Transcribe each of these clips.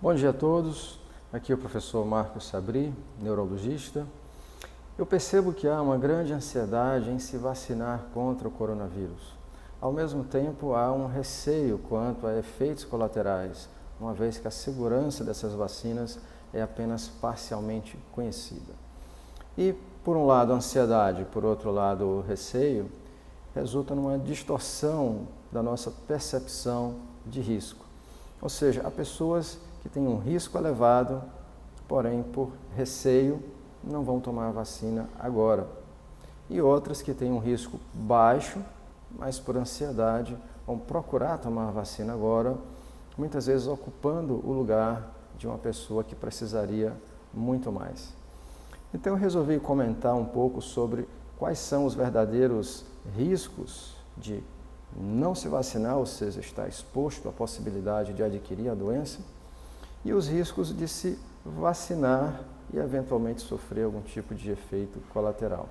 Bom dia a todos, aqui é o professor Marcos Sabri, neurologista. Eu percebo que há uma grande ansiedade em se vacinar contra o coronavírus. Ao mesmo tempo, há um receio quanto a efeitos colaterais, uma vez que a segurança dessas vacinas é apenas parcialmente conhecida. E, por um lado, a ansiedade, por outro lado, o receio, resulta numa distorção da nossa percepção de risco. Ou seja, há pessoas que têm um risco elevado, porém, por receio, não vão tomar a vacina agora. E outras que têm um risco baixo, mas por ansiedade, vão procurar tomar a vacina agora, muitas vezes ocupando o lugar de uma pessoa que precisaria muito mais. Então eu resolvi comentar um pouco sobre quais são os verdadeiros riscos de não se vacinar, ou seja, estar exposto à possibilidade de adquirir a doença, e os riscos de se vacinar e eventualmente sofrer algum tipo de efeito colateral.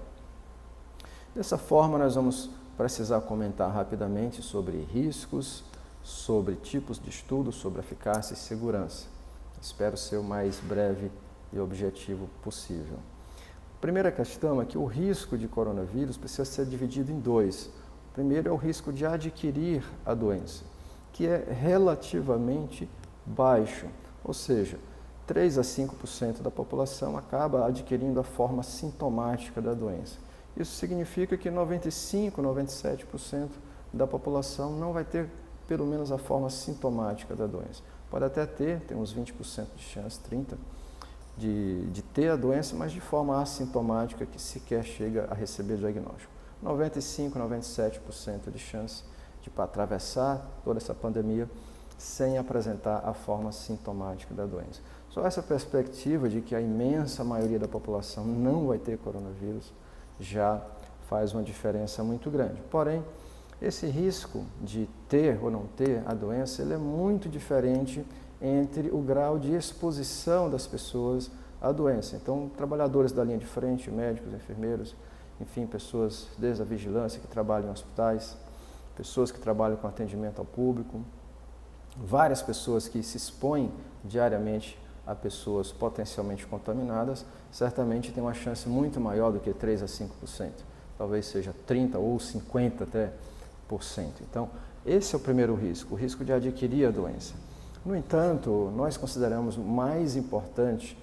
Dessa forma, nós vamos precisar comentar rapidamente sobre riscos, sobre tipos de estudos, sobre eficácia e segurança. Espero ser o mais breve e objetivo possível. A primeira questão é que o risco de coronavírus precisa ser dividido em dois. O primeiro é o risco de adquirir a doença, que é relativamente baixo, ou seja, 3 a 5% da população acaba adquirindo a forma sintomática da doença. Isso significa que 95, 97% da população não vai ter pelo menos a forma sintomática da doença. Pode até tem uns 20% de chance, 30%, de ter a doença, mas de forma assintomática que sequer chega a receber diagnóstico. 95, 97% de chance de atravessar toda essa pandemia sem apresentar a forma sintomática da doença. Só essa perspectiva de que a imensa maioria da população não vai ter coronavírus já faz uma diferença muito grande. Porém, esse risco de ter ou não ter a doença, ele é muito diferente entre o grau de exposição das pessoas à doença. Então, trabalhadores da linha de frente, médicos, enfermeiros, enfim, pessoas desde a vigilância que trabalham em hospitais, pessoas que trabalham com atendimento ao público, várias pessoas que se expõem diariamente a pessoas potencialmente contaminadas, certamente tem uma chance muito maior do que 3 a 5%, talvez seja 30 ou 50 até por cento. Então, esse é o primeiro risco, o risco de adquirir a doença. No entanto, nós consideramos mais importante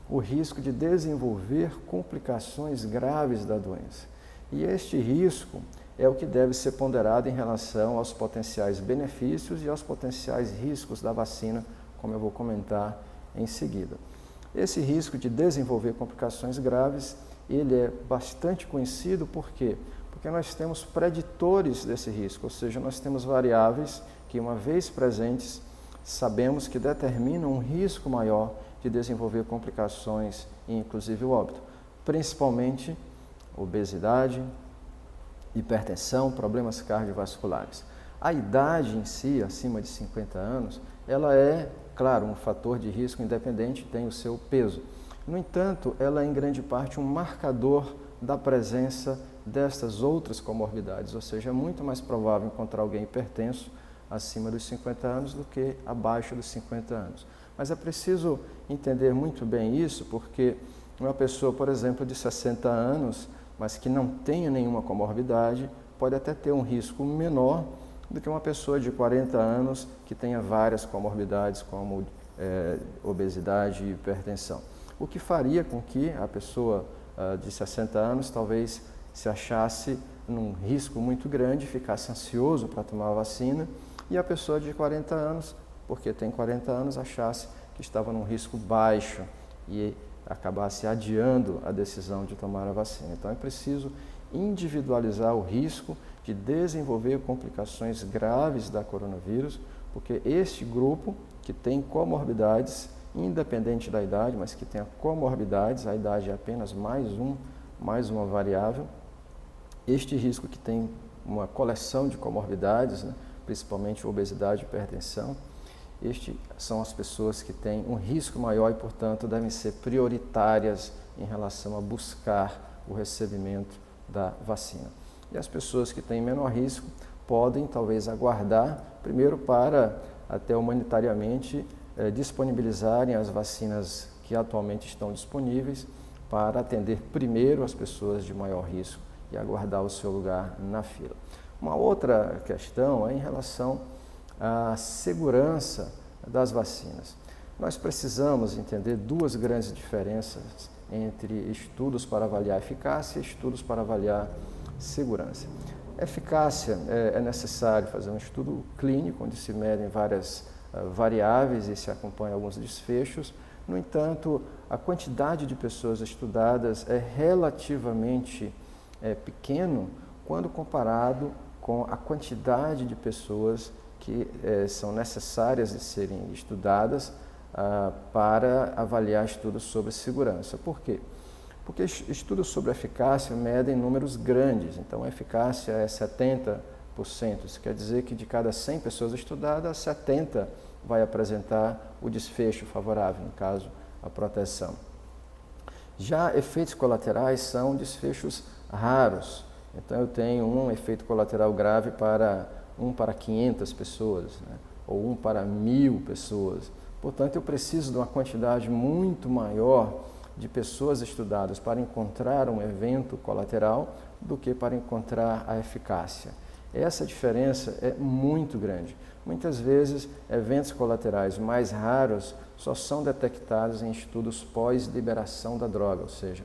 o risco de desenvolver complicações graves da doença. E este risco é o que deve ser ponderado em relação aos potenciais benefícios e aos potenciais riscos da vacina, como eu vou comentar em seguida. Esse risco de desenvolver complicações graves, ele é bastante conhecido, por quê? Porque nós temos preditores desse risco, ou seja, nós temos variáveis que, uma vez presentes, sabemos que determinam um risco maior de desenvolver complicações e inclusive o óbito, principalmente obesidade, hipertensão, problemas cardiovasculares. A idade em si, acima de 50 anos, ela é, claro, um fator de risco independente, tem o seu peso. No entanto, ela é em grande parte um marcador da presença destas outras comorbidades, ou seja, é muito mais provável encontrar alguém hipertenso acima dos 50 anos do que abaixo dos 50 anos. Mas é preciso entender muito bem isso, porque uma pessoa, por exemplo, de 60 anos, mas que não tenha nenhuma comorbidade, pode até ter um risco menor do que uma pessoa de 40 anos que tenha várias comorbidades, como obesidade e hipertensão. O que faria com que a pessoa de 60 anos talvez se achasse num risco muito grande, ficasse ansioso para tomar a vacina, e a pessoa de 40 anos, porque tem 40 anos, achasse que estava num risco baixo e acabasse adiando a decisão de tomar a vacina. Então é preciso individualizar o risco de desenvolver complicações graves da coronavírus, porque este grupo que tem comorbidades, independente da idade, mas que tenha comorbidades, a idade é apenas mais uma variável, este risco que tem uma coleção de comorbidades, né, principalmente obesidade e hipertensão, estes são as pessoas que têm um risco maior e, portanto, devem ser prioritárias em relação a buscar o recebimento da vacina. E as pessoas que têm menor risco podem, talvez, aguardar, primeiro para, até humanitariamente, disponibilizarem as vacinas que atualmente estão disponíveis para atender primeiro as pessoas de maior risco e aguardar o seu lugar na fila. Uma outra questão é em relação à segurança das vacinas. Nós precisamos entender duas grandes diferenças entre estudos para avaliar eficácia e estudos para avaliar segurança. Eficácia, é necessário fazer um estudo clínico, onde se medem várias variáveis e se acompanham alguns desfechos. No entanto, a quantidade de pessoas estudadas é relativamente pequeno quando comparado com a quantidade de pessoas que são necessárias de serem estudadas para avaliar estudos sobre segurança. Por quê? Porque estudos sobre eficácia medem números grandes, então a eficácia é 70%, isso quer dizer que de cada 100 pessoas estudadas, 70 vai apresentar o desfecho favorável, no caso, a proteção. Já efeitos colaterais são desfechos raros, então eu tenho um efeito colateral grave para 500 pessoas, né? Ou 1 para 1000 pessoas. Portanto, eu preciso de uma quantidade muito maior de pessoas estudadas para encontrar um evento colateral do que para encontrar a eficácia. Essa diferença é muito grande. Muitas vezes, eventos colaterais mais raros só são detectados em estudos pós-liberação da droga, ou seja,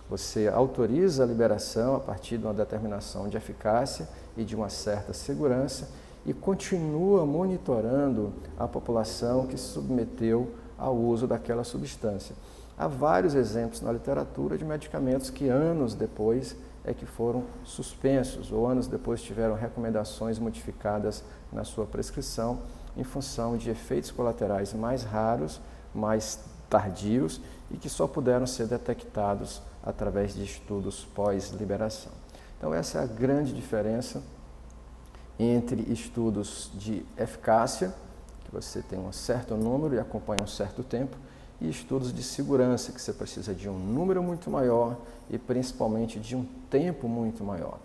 você autoriza a liberação a partir de uma determinação de eficácia e de uma certa segurança e continua monitorando a população que se submeteu ao uso daquela substância. Há vários exemplos na literatura de medicamentos que anos depois é que foram suspensos ou anos depois tiveram recomendações modificadas na sua prescrição em função de efeitos colaterais mais raros, mais tardios e que só puderam ser detectados através de estudos pós-liberação. Então essa é a grande diferença entre estudos de eficácia, que você tem um certo número e acompanha um certo tempo, e estudos de segurança, que você precisa de um número muito maior e principalmente de um tempo muito maior.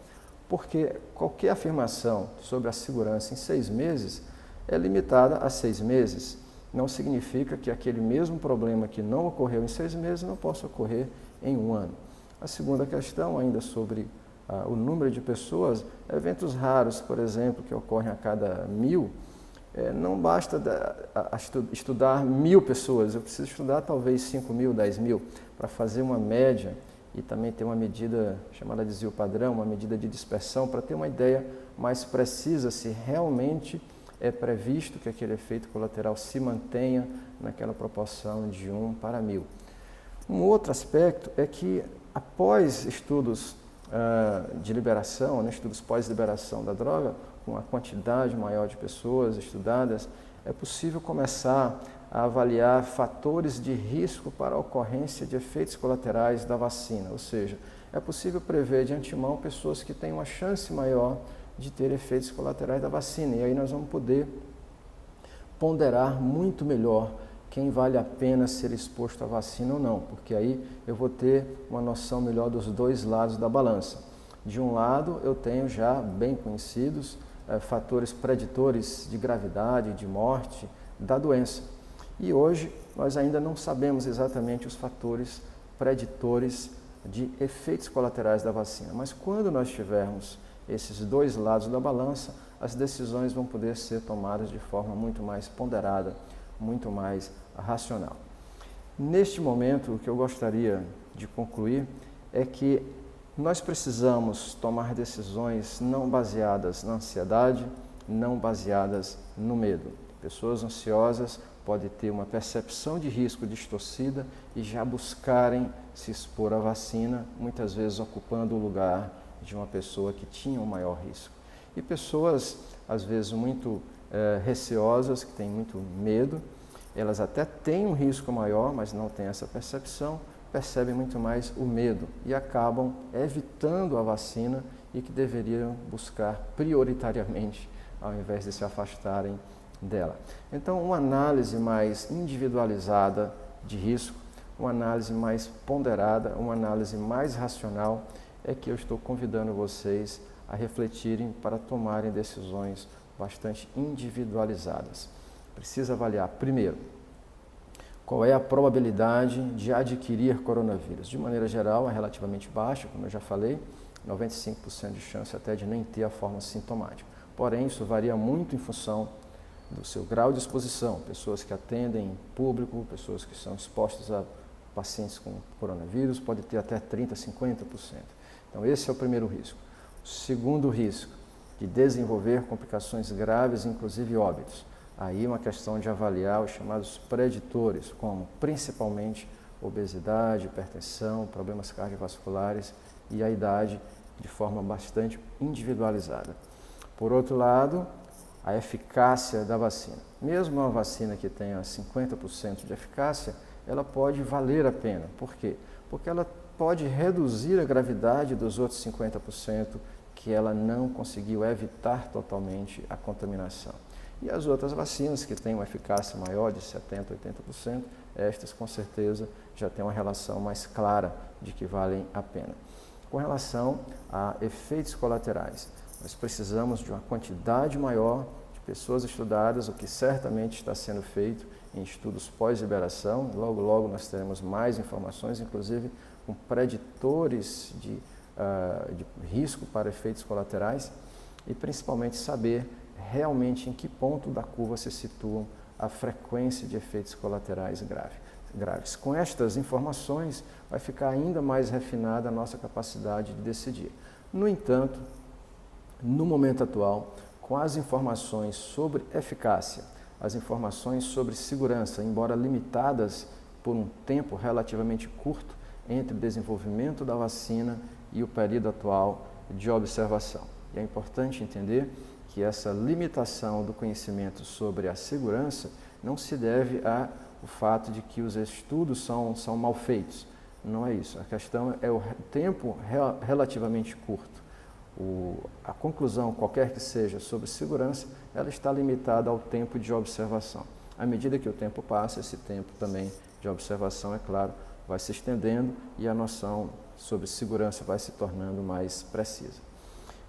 Porque qualquer afirmação sobre a segurança em 6 meses é limitada a 6 meses. Não significa que aquele mesmo problema que não ocorreu em 6 meses não possa ocorrer em 1 ano. A segunda questão, ainda sobre o número de pessoas, eventos raros, por exemplo, que ocorrem a cada 1000, não basta estudar 1000 pessoas, eu preciso estudar talvez 5.000, 10.000, para fazer uma média e também ter uma medida chamada de desvio padrão, uma medida de dispersão, para ter uma ideia mais precisa se realmente é previsto que aquele efeito colateral se mantenha naquela proporção de 1 para 1000. Um outro aspecto é que após estudos de liberação, né, estudos pós-liberação da droga, com uma quantidade maior de pessoas estudadas, é possível começar a avaliar fatores de risco para a ocorrência de efeitos colaterais da vacina, ou seja, é possível prever de antemão pessoas que têm uma chance maior de ter efeitos colaterais da vacina, e aí nós vamos poder ponderar muito melhor quem vale a pena ser exposto à vacina ou não, porque aí eu vou ter uma noção melhor dos dois lados da balança. De um lado, eu tenho já bem conhecidos fatores preditores de gravidade, de morte da doença. E hoje nós ainda não sabemos exatamente os fatores preditores de efeitos colaterais da vacina, mas quando nós tivermos esses dois lados da balança, as decisões vão poder ser tomadas de forma muito mais ponderada, muito mais racional. Neste momento, o que eu gostaria de concluir é que nós precisamos tomar decisões não baseadas na ansiedade, não baseadas no medo. Pessoas ansiosas podem ter uma percepção de risco distorcida e já buscarem se expor à vacina, muitas vezes ocupando o lugar de uma pessoa que tinha um maior risco. E pessoas, às vezes, muito receosas, que têm muito medo, elas até têm um risco maior, mas não têm essa percepção, percebem muito mais o medo e acabam evitando a vacina e que deveriam buscar prioritariamente, ao invés de se afastarem dela. Então, uma análise mais individualizada de risco, uma análise mais ponderada, uma análise mais racional, é que eu estou convidando vocês a refletirem para tomarem decisões bastante individualizadas. Precisa avaliar, primeiro, qual é a probabilidade de adquirir coronavírus? De maneira geral, é relativamente baixa, como eu já falei, 95% de chance até de nem ter a forma sintomática. Porém, isso varia muito em função do seu grau de exposição. Pessoas que atendem público, pessoas que são expostas a pacientes com coronavírus, pode ter até 30%, 50%. Então, esse é o primeiro risco. O segundo risco, de desenvolver complicações graves, inclusive óbitos. Aí é uma questão de avaliar os chamados preditores, como principalmente obesidade, hipertensão, problemas cardiovasculares e a idade de forma bastante individualizada. Por outro lado, a eficácia da vacina. Mesmo uma vacina que tenha 50% de eficácia, ela pode valer a pena. Por quê? Porque ela pode reduzir a gravidade dos outros 50% que ela não conseguiu evitar totalmente a contaminação. E as outras vacinas que têm uma eficácia maior de 70%, 80%, estas com certeza já têm uma relação mais clara de que valem a pena. Com relação a efeitos colaterais, nós precisamos de uma quantidade maior de pessoas estudadas, o que certamente está sendo feito em estudos pós-liberação. Logo, logo nós teremos mais informações, inclusive com preditores de risco para efeitos colaterais e principalmente saber realmente em que ponto da curva se situam a frequência de efeitos colaterais graves. Com estas informações, vai ficar ainda mais refinada a nossa capacidade de decidir. No entanto, no momento atual, com as informações sobre eficácia, as informações sobre segurança, embora limitadas por um tempo relativamente curto entre o desenvolvimento da vacina e o período atual de observação. E é importante entender que essa limitação do conhecimento sobre a segurança não se deve ao fato de que os estudos são mal feitos. Não é isso. A questão é o tempo relativamente curto. A conclusão, qualquer que seja, sobre segurança, ela está limitada ao tempo de observação. À medida que o tempo passa, esse tempo também de observação, é claro, vai se estendendo e a noção sobre segurança vai se tornando mais precisa.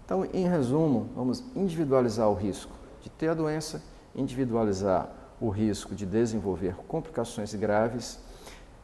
Então, em resumo, vamos individualizar o risco de ter a doença, individualizar o risco de desenvolver complicações graves,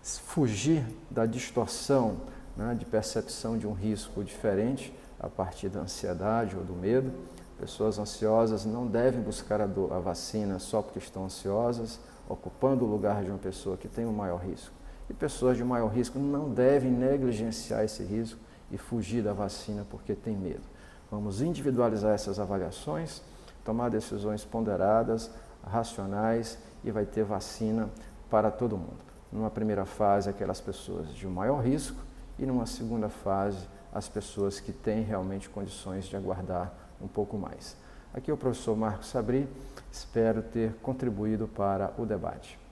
fugir da distorção, né, de percepção de um risco diferente a partir da ansiedade ou do medo. Pessoas ansiosas não devem buscar a vacina só porque estão ansiosas, ocupando o lugar de uma pessoa que tem um maior risco. E pessoas de maior risco não devem negligenciar esse risco e fugir da vacina porque tem medo. Vamos individualizar essas avaliações, tomar decisões ponderadas, racionais e vai ter vacina para todo mundo. Numa primeira fase, aquelas pessoas de maior risco e numa segunda fase, as pessoas que têm realmente condições de aguardar um pouco mais. Aqui é o professor Marcos Sabri, espero ter contribuído para o debate.